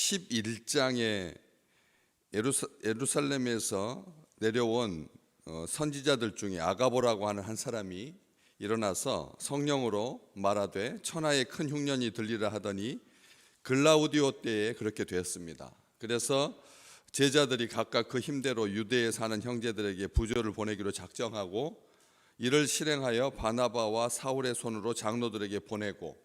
11장에 예루살렘에서 내려온 선지자들 중에 아가보라고 하는 한 사람이 일어나서 성령으로 말하되 천하에 큰 흉년이 들리라 하더니 글라우디오 때에 그렇게 되었습니다. 그래서 제자들이 각각 그 힘대로 유대에 사는 형제들에게 부조를 보내기로 작정하고 이를 실행하여 바나바와 사울의 손으로 장로들에게 보내고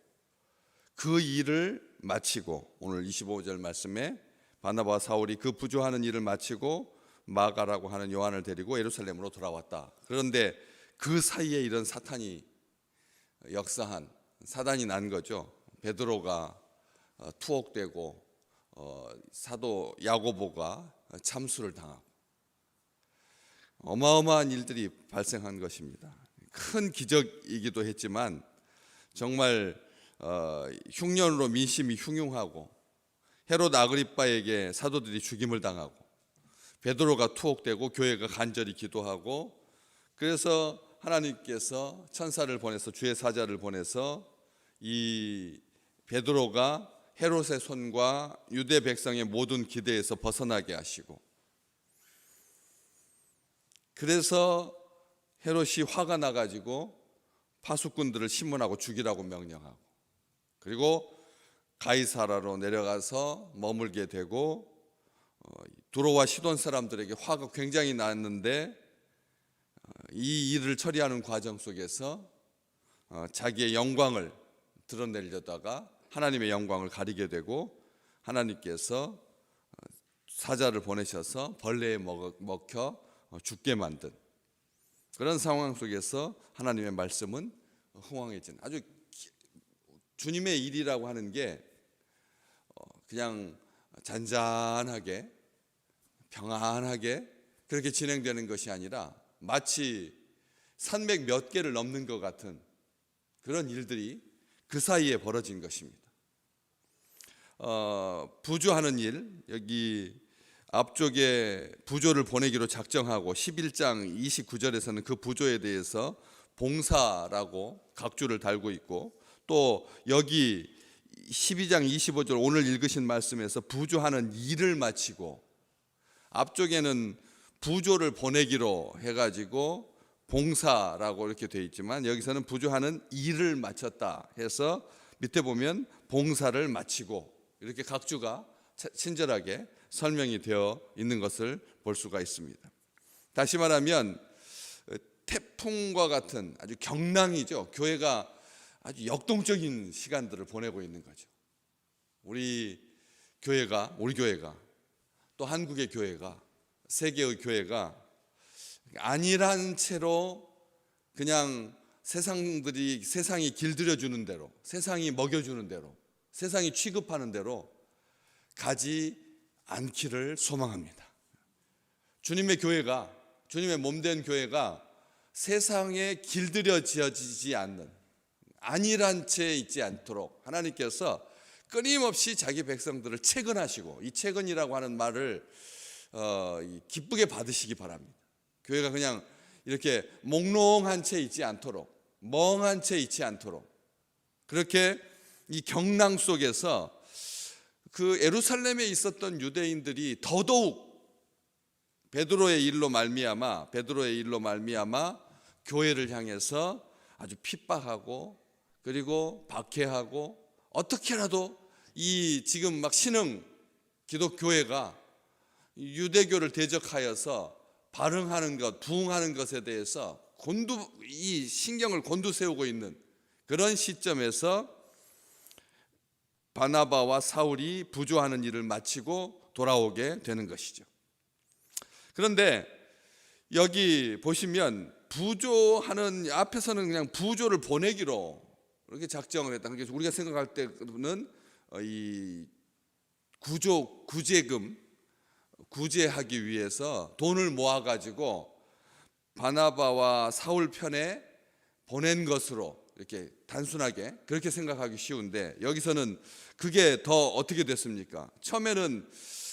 그 일을 마치고, 오늘 25절 말씀에 바나바와 사울이 그 부조하는 일을 마치고 마가라고 하는 요한을 데리고 예루살렘으로 돌아왔다. 그런데 그 사이에 이런 사탄이 역사한 사단이 난 거죠. 베드로가 투옥되고 사도 야고보가 참수를 당하고 어마어마한 일들이 발생한 것입니다. 큰 기적이기도 했지만 정말 흉년으로 민심이 흉흉하고 헤롯 아그리빠에게 사도들이 죽임을 당하고 베드로가 투옥되고 교회가 간절히 기도하고, 그래서 하나님께서 천사를 보내서 주의 사자를 보내서 이 베드로가 헤롯의 손과 유대 백성의 모든 기대에서 벗어나게 하시고, 그래서 헤롯이 화가 나가지고 파수꾼들을 신문하고 죽이라고 명령하고, 그리고 가이사라로 내려가서 머물게 되고 두로와 시돈 사람들에게 화가 굉장히 났는데 이 일을 처리하는 과정 속에서 자기의 영광을 드러내려다가 하나님의 영광을 가리게 되고, 하나님께서 사자를 보내셔서 벌레에 먹혀 죽게 만든 그런 상황 속에서 하나님의 말씀은 흥황해진, 아주 주님의 일이라고 하는 게 그냥 잔잔하게 평안하게 그렇게 진행되는 것이 아니라 마치 산맥 몇 개를 넘는 것 같은 그런 일들이 그 사이에 벌어진 것입니다. 부조하는 일, 여기 앞쪽에 부조를 보내기로 작정하고 11장 29절에서는 그 부조에 대해서 봉사라고 각주를 달고 있고, 또 여기 12장 25절 오늘 읽으신 말씀에서 부조하는 일을 마치고, 앞쪽에는 부조를 보내기로 해가지고 봉사라고 이렇게 되어 있지만 여기서는 부조하는 일을 마쳤다 해서 밑에 보면 봉사를 마치고 이렇게 각주가 친절하게 설명이 되어 있는 것을 볼 수가 있습니다. 다시 말하면 태풍과 같은 아주 경랑이죠. 교회가 아주 역동적인 시간들을 보내고 있는 거죠. 우리 교회가 또 한국의 교회가, 세계의 교회가 안일한 채로 그냥 세상이 길들여주는 대로, 세상이 먹여주는 대로, 세상이 취급하는 대로 가지 않기를 소망합니다. 주님의 교회가, 주님의 몸된 교회가 세상에 길들여지지 않는, 안일한 채 있지 않도록 하나님께서 끊임없이 자기 백성들을 채근하시고, 이 채근이라고 하는 말을 기쁘게 받으시기 바랍니다. 교회가 그냥 이렇게 몽롱한 채 있지 않도록, 멍한 채 있지 않도록, 그렇게 이 경랑 속에서 그 예루살렘에 있었던 유대인들이 더더욱 베드로의 일로 말미암아 교회를 향해서 아주 핍박하고 그리고 박해하고, 어떻게라도 이 지금 막 신흥 기독교회가 유대교를 대적하여서 발흥하는 것, 부흥하는 것에 대해서 이 신경을 곤두세우고 있는 그런 시점에서 바나바와 사울이 부조하는 일을 마치고 돌아오게 되는 것이죠. 그런데 여기 보시면 부조하는 앞에서는 그냥 부조를 보내기로 이렇게 작정을 했다. 그래서 우리가 생각할 때는 이 구제하기 위해서 돈을 모아가지고 바나바와 사울 편에 보낸 것으로 이렇게 단순하게 그렇게 생각하기 쉬운데, 여기서는 그게 더 어떻게 됐습니까? 처음에는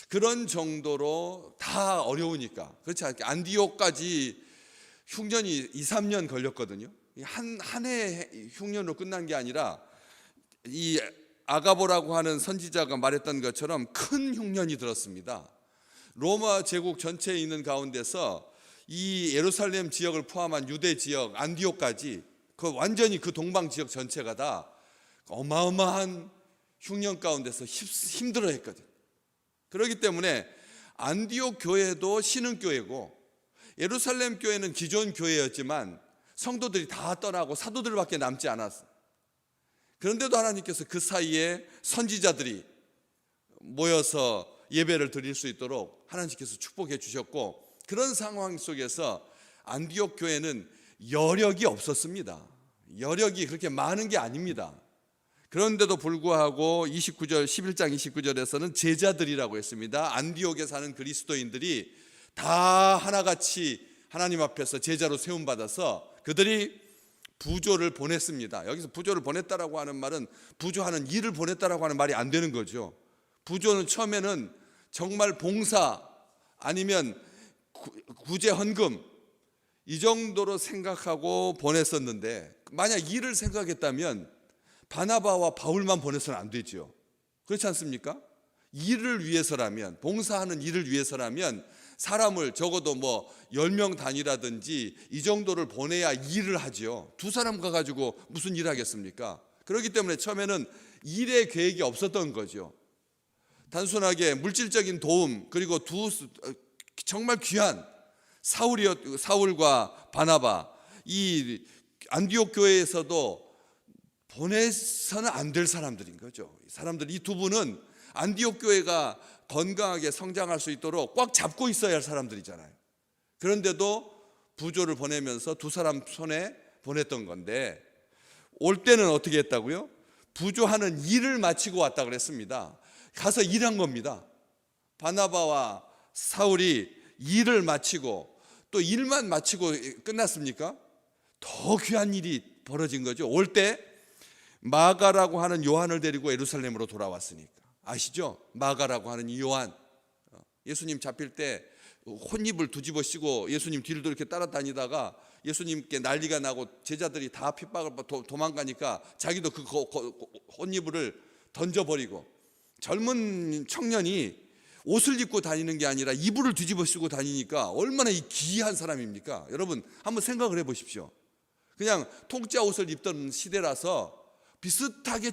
그런 정도로 다 어려우니까, 그렇지 않게 안디옥까지 흉년이 2-3년 걸렸거든요. 한 해 흉년으로 끝난 게 아니라 이 아가보라고 하는 선지자가 말했던 것처럼 큰 흉년이 들었습니다. 로마 제국 전체에 있는 가운데서 이 예루살렘 지역을 포함한 유대 지역 안디옥까지 완전히 그 동방 지역 전체가 다 어마어마한 흉년 가운데서 힘들어했거든. 그렇기 때문에 안디옥 교회도 신흥교회고 예루살렘 교회는 기존 교회였지만 성도들이 다 떠나고 사도들밖에 남지 않았어. 그런데도 하나님께서 그 사이에 선지자들이 모여서 예배를 드릴 수 있도록 하나님께서 축복해 주셨고, 그런 상황 속에서 안디옥 교회는 여력이 없었습니다. 여력이 그렇게 많은 게 아닙니다. 그런데도 불구하고 11장 29절에서는 제자들이라고 했습니다. 안디옥에 사는 그리스도인들이 다 하나같이 하나님 앞에서 제자로 세움받아서 그들이 부조를 보냈습니다. 여기서 부조를 보냈다라고 하는 말은 부조하는 일을 보냈다라고 하는 말이 안 되는 거죠. 부조는 처음에는 정말 봉사 아니면 구제 헌금 이 정도로 생각하고 보냈었는데, 만약 일을 생각했다면 바나바와 바울만 보내서는 안 되죠. 그렇지 않습니까? 일을 위해서라면, 봉사하는 일을 위해서라면 사람을 적어도 10명 단위라든지 이 정도를 보내야 일을 하죠. 두 사람 가가지고 무슨 일을 하겠습니까? 그렇기 때문에 처음에는 일의 계획이 없었던 거죠. 단순하게 물질적인 도움, 그리고 정말 귀한 사울과 바나바, 이 안디옥 교회에서도 보내서는 안 될 사람들인 거죠. 이 두 분은 안디옥 교회가 건강하게 성장할 수 있도록 꽉 잡고 있어야 할 사람들이잖아요. 그런데도 부조를 보내면서 두 사람 손에 보냈던 건데, 올 때는 어떻게 했다고요? 부조하는 일을 마치고 왔다 그랬습니다. 가서 일한 겁니다. 바나바와 사울이 일을 마치고, 또 일만 마치고 끝났습니까? 더 귀한 일이 벌어진 거죠. 올 때 마가라고 하는 요한을 데리고 예루살렘으로 돌아왔으니까. 아시죠? 마가라고 하는 이 요한, 예수님 잡힐 때 혼입을 뒤집어 씌고 예수님 뒤를 이렇게 따라다니다가 예수님께 난리가 나고 제자들이 다 핍박을 받고 도망가니까 자기도 그 혼입을 던져버리고, 젊은 청년이 옷을 입고 다니는 게 아니라 이불을 뒤집어 쓰고 다니니까 얼마나 기이한 사람입니까? 여러분 한번 생각을 해보십시오. 그냥 통짜 옷을 입던 시대라서 비슷하게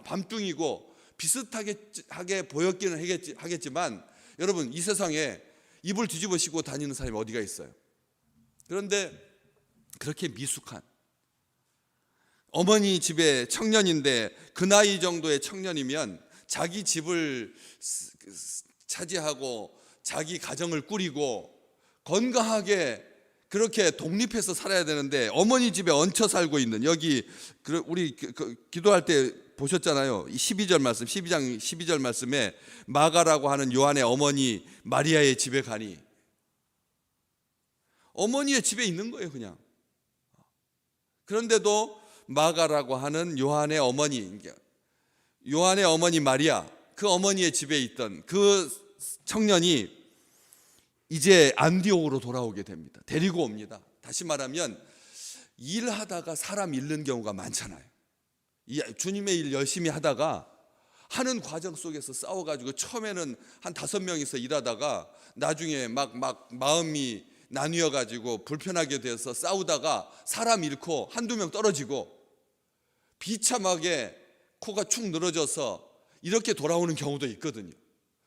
밤중이고 비슷하게 보였기는 하겠지만, 여러분 이 세상에 이불 뒤집어 씌고 다니는 사람이 어디가 있어요? 그런데 그렇게 미숙한 어머니 집에 청년인데, 그 나이 정도의 청년이면 자기 집을 차지하고 자기 가정을 꾸리고 건강하게 그렇게 독립해서 살아야 되는데, 어머니 집에 얹혀 살고 있는, 여기 우리 기도할 때 보셨잖아요. 12절 말씀, 12장 12절 말씀에 마가라고 하는 요한의 어머니 마리아의 집에 가니, 어머니의 집에 있는 거예요 그냥. 그런데도 마가라고 하는 요한의 어머니 마리아, 그 어머니의 집에 있던 그 청년이 이제 안디옥으로 돌아오게 됩니다. 데리고 옵니다. 다시 말하면 일하다가 사람 잃는 경우가 많잖아요. 주님의 일 열심히 하다가 하는 과정 속에서 싸워가지고 처음에는 한 5명이서 일하다가 나중에 막 마음이 나뉘어가지고 불편하게 돼서 싸우다가 사람 잃고 한두 명 떨어지고 비참하게 코가 축 늘어져서 이렇게 돌아오는 경우도 있거든요.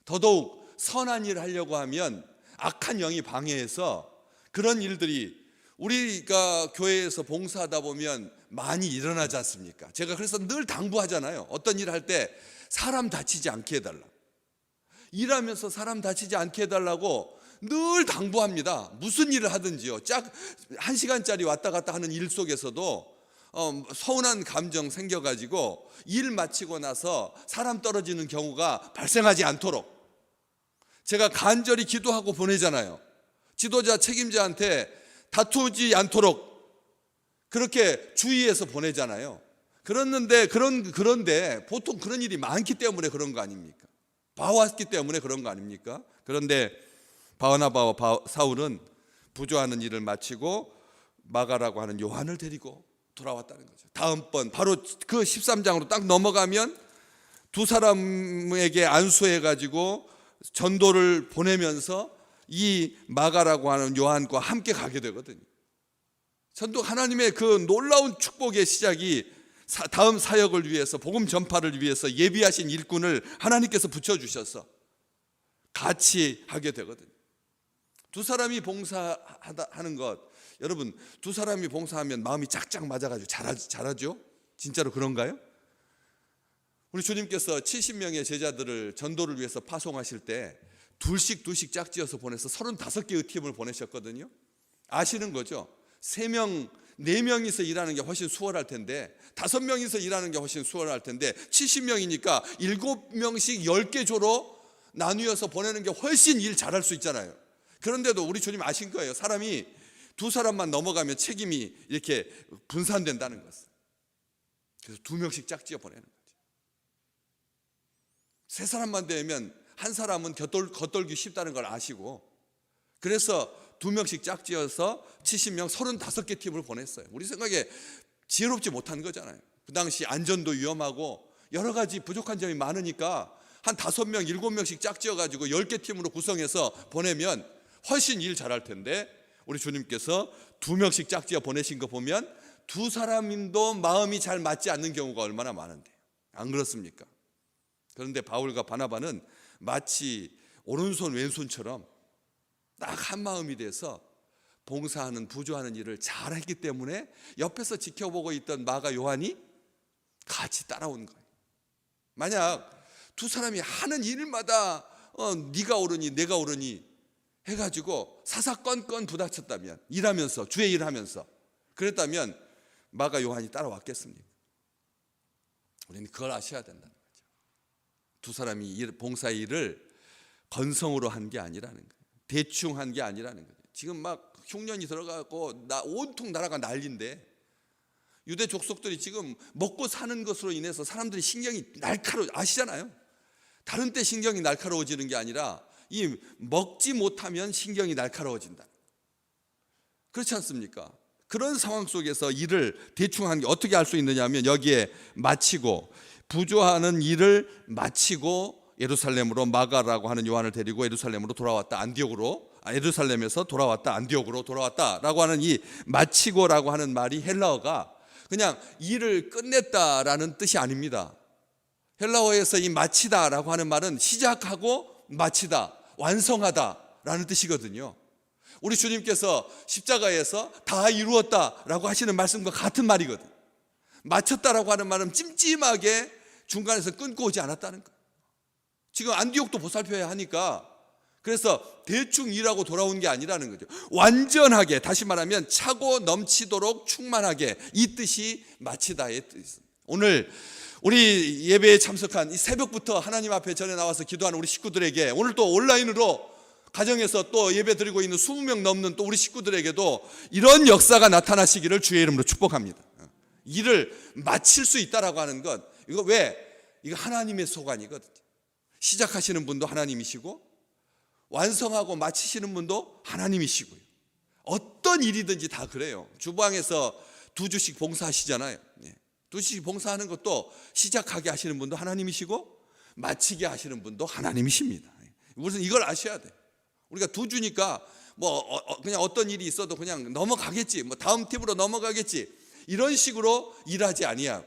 더더욱 선한 일을 하려고 하면 악한 영이 방해해서 그런 일들이 우리가 교회에서 봉사하다 보면 많이 일어나지 않습니까? 제가 그래서 늘 당부하잖아요. 어떤 일을 할 때 사람 다치지 않게 해달라. 일하면서 사람 다치지 않게 해달라고 늘 당부합니다. 무슨 일을 하든지요. 1시간짜리 왔다 갔다 하는 일 속에서도 서운한 감정 생겨가지고 일 마치고 나서 사람 떨어지는 경우가 발생하지 않도록 제가 간절히 기도하고 보내잖아요. 지도자 책임자한테 다투지 않도록 그렇게 주의해서 보내잖아요. 그런데 보통 그런 일이 많기 때문에 그런 거 아닙니까? 봐왔기 때문에 그런 거 아닙니까? 그런데 바나바와 사울은 부조하는 일을 마치고 마가라고 하는 요한을 데리고 돌아왔다는 거죠. 다음번 바로 그 13장으로 딱 넘어가면 두 사람에게 안수해가지고 전도를 보내면서 이 마가라고 하는 요한과 함께 가게 되거든요. 전도 하나님의 그 놀라운 축복의 시작이 다음 사역을 위해서, 복음 전파를 위해서 예비하신 일꾼을 하나님께서 붙여주셔서 같이 하게 되거든요. 두 사람이 봉사하는 것, 여러분 두 사람이 봉사하면 마음이 짝짝 맞아가지고 잘하죠? 진짜로 그런가요? 우리 주님께서 70명의 제자들을 전도를 위해서 파송하실 때 둘씩 짝지어서 보내서 35개의 팀을 보내셨거든요. 아시는 거죠? 3명, 4명이서 일하는 게 훨씬 수월할 텐데 5명이서 일하는 게 훨씬 수월할 텐데 70명이니까 7명씩 10개 조로 나누어서 보내는 게 훨씬 일 잘할 수 있잖아요. 그런데도 우리 주님 아신 거예요. 사람이 두 사람만 넘어가면 책임이 이렇게 분산된다는 것을. 그래서 2명씩 짝지어 보내는 거죠. 3사람만 되면 한 사람은 겉돌기 쉽다는 걸 아시고, 그래서 2명씩 짝지어서 70명 35개 팀을 보냈어요. 우리 생각에 지혜롭지 못한 거잖아요. 그 당시 안전도 위험하고 여러 가지 부족한 점이 많으니까 한 5명, 7명씩 짝지어가지고 10개 팀으로 구성해서 보내면 훨씬 일 잘할 텐데, 우리 주님께서 2명씩 짝지어 보내신 거 보면 두 사람도 마음이 잘 맞지 않는 경우가 얼마나 많은데, 안 그렇습니까? 그런데 바울과 바나바는 마치 오른손 왼손처럼 딱 한 마음이 돼서 봉사하는, 부조하는 일을 잘했기 때문에 옆에서 지켜보고 있던 마가 요한이 같이 따라온 거예요. 만약 두 사람이 하는 일마다 네가 옳으니 내가 옳으니 해가지고 사사건건 부닥쳤다면, 일하면서 주의 일하면서 그랬다면 마가 요한이 따라왔겠습니까? 우리는 그걸 아셔야 된다는 거죠. 두 사람이 봉사의 일을 건성으로 한 게 아니라는 거예요. 대충 한 게 아니라는 거예요. 지금 막 흉년이 들어가고 온통 나라가 난리인데, 유대 족속들이 지금 먹고 사는 것으로 인해서 사람들이 신경이 아시잖아요. 다른 때 신경이 날카로워지는 게 아니라 이 먹지 못하면 신경이 날카로워진다. 그렇지 않습니까? 그런 상황 속에서 일을 대충 한 게 어떻게 할 수 있느냐 하면, 여기에 마치고, 부조하는 일을 마치고 예루살렘으로, 마가라고 하는 요한을 데리고 예루살렘으로 돌아왔다. 예루살렘에서 돌아왔다. 안디옥으로 돌아왔다라고 하는 이 마치고라고 하는 말이 헬라어가 그냥 일을 끝냈다라는 뜻이 아닙니다. 헬라어에서 이 마치다라고 하는 말은 시작하고 마치다, 완성하다라는 뜻이거든요. 우리 주님께서 십자가에서 다 이루었다라고 하시는 말씀과 같은 말이거든요. 마쳤다라고 하는 말은 찜찜하게 중간에서 끊고 오지 않았다는 거예요. 지금 안디옥도 보살펴야 하니까, 그래서 대충 일하고 돌아온 게 아니라는 거죠. 완전하게, 다시 말하면 차고 넘치도록 충만하게, 이 뜻이 마치다의 뜻입니다. 오늘 우리 예배에 참석한 이 새벽부터 하나님 앞에 전에 나와서 기도하는 우리 식구들에게, 오늘 또 온라인으로 가정에서 또 예배 드리고 있는 20명 넘는 또 우리 식구들에게도 이런 역사가 나타나시기를 주의 이름으로 축복합니다. 일을 마칠 수 있다라고 하는 것, 이거 하나님의 소관이거든요. 시작하시는 분도 하나님이시고 완성하고 마치시는 분도 하나님이시고요. 어떤 일이든지 다 그래요. 주방에서 2주씩 봉사하시잖아요. 2주씩 봉사하는 것도 시작하게 하시는 분도 하나님이시고 마치게 하시는 분도 하나님이십니다. 우선 이걸 아셔야 돼요. 우리가 2주니까 그냥 어떤 일이 있어도 그냥 넘어가겠지, 다음 팀으로 넘어가겠지, 이런 식으로 일하지 아니하고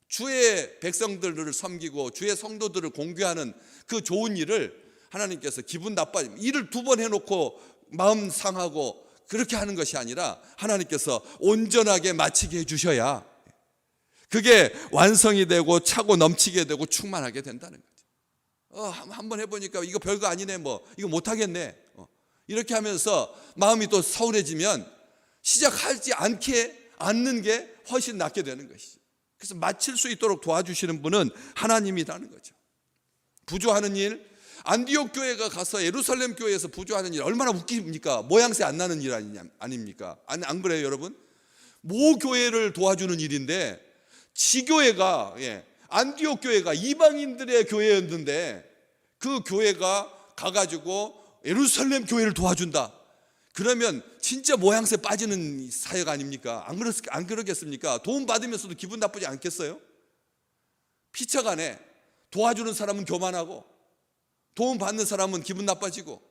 주의 백성들을 섬기고 주의 성도들을 공개하는 그 좋은 일을 하나님께서 기분 나빠지면, 일을 2번 해놓고 마음 상하고 그렇게 하는 것이 아니라 하나님께서 온전하게 마치게 해주셔야 그게 완성이 되고 차고 넘치게 되고 충만하게 된다는 거죠. 한번 해보니까 이거 별거 아니네, 이거 못하겠네, 이렇게 하면서 마음이 또 서운해지면 시작하지 않는 게 훨씬 낫게 되는 것이죠. 그래서 마칠 수 있도록 도와주시는 분은 하나님이라는 거죠. 부조하는 일, 안디옥 교회가 가서 예루살렘 교회에서 부조하는 일 얼마나 웃깁니까? 모양새 안 나는 일 아닙니까? 안 그래요, 여러분? 모 교회를 도와주는 일인데, 지교회가, 안디옥 교회가 이방인들의 교회였는데 그 교회가 가가지고 예루살렘 교회를 도와준다. 그러면 진짜 모양새 빠지는 사역 아닙니까? 안 그러겠습니까? 도움 받으면서도 기분 나쁘지 않겠어요? 피차간에 도와주는 사람은 교만하고 도움 받는 사람은 기분 나빠지고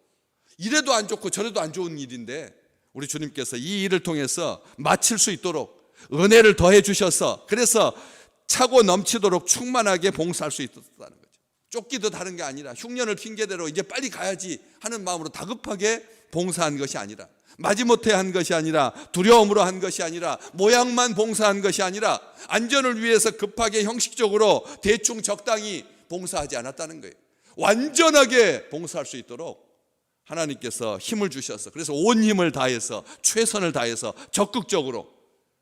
이래도 안 좋고 저래도 안 좋은 일인데 우리 주님께서 이 일을 통해서 마칠 수 있도록 은혜를 더해 주셔서 그래서 차고 넘치도록 충만하게 봉사할 수 있었다는 거죠. 쫓기도 다른 게 아니라 흉년을 핑계대로 이제 빨리 가야지 하는 마음으로 다급하게 봉사한 것이 아니라 마지못해 한 것이 아니라 두려움으로 한 것이 아니라 모양만 봉사한 것이 아니라 안전을 위해서 급하게 형식적으로 대충 적당히 봉사하지 않았다는 거예요. 완전하게 봉사할 수 있도록 하나님께서 힘을 주셔서 그래서 온 힘을 다해서 최선을 다해서 적극적으로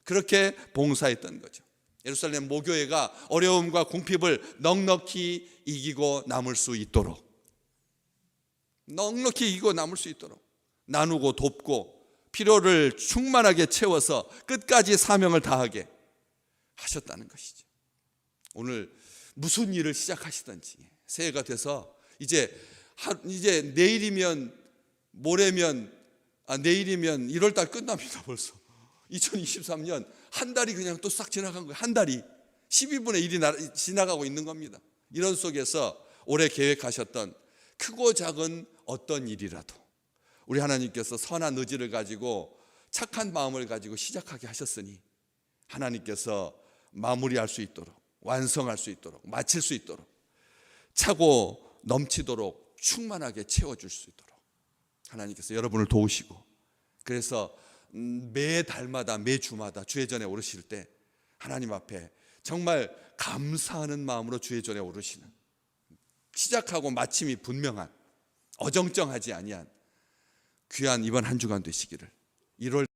그렇게 봉사했던 거죠. 예루살렘 모교회가 어려움과 궁핍을 넉넉히 이기고 남을 수 있도록 나누고 돕고 필요를 충만하게 채워서 끝까지 사명을 다하게 하셨다는 것이죠. 오늘 무슨 일을 시작하시든지 새해가 돼서 이제 내일이면 모레면 내일이면 1월달 끝납니다. 벌써 2023년 한 달이 그냥 또 싹 지나간 거예요. 한 달이 12분의 1이 지나가고 있는 겁니다. 이런 속에서 올해 계획하셨던 크고 작은 어떤 일이라도 우리 하나님께서 선한 의지를 가지고 착한 마음을 가지고 시작하게 하셨으니 하나님께서 마무리할 수 있도록 완성할 수 있도록 마칠 수 있도록 차고 넘치도록 충만하게 채워줄 수 있도록 하나님께서 여러분을 도우시고 그래서 매 달마다 매 주마다 주의 전에 오르실 때 하나님 앞에 정말 감사하는 마음으로 주의 전에 오르시는 시작하고 마침이 분명한 어정쩡하지 아니한 귀한 이번 한 주간 되시기를 1월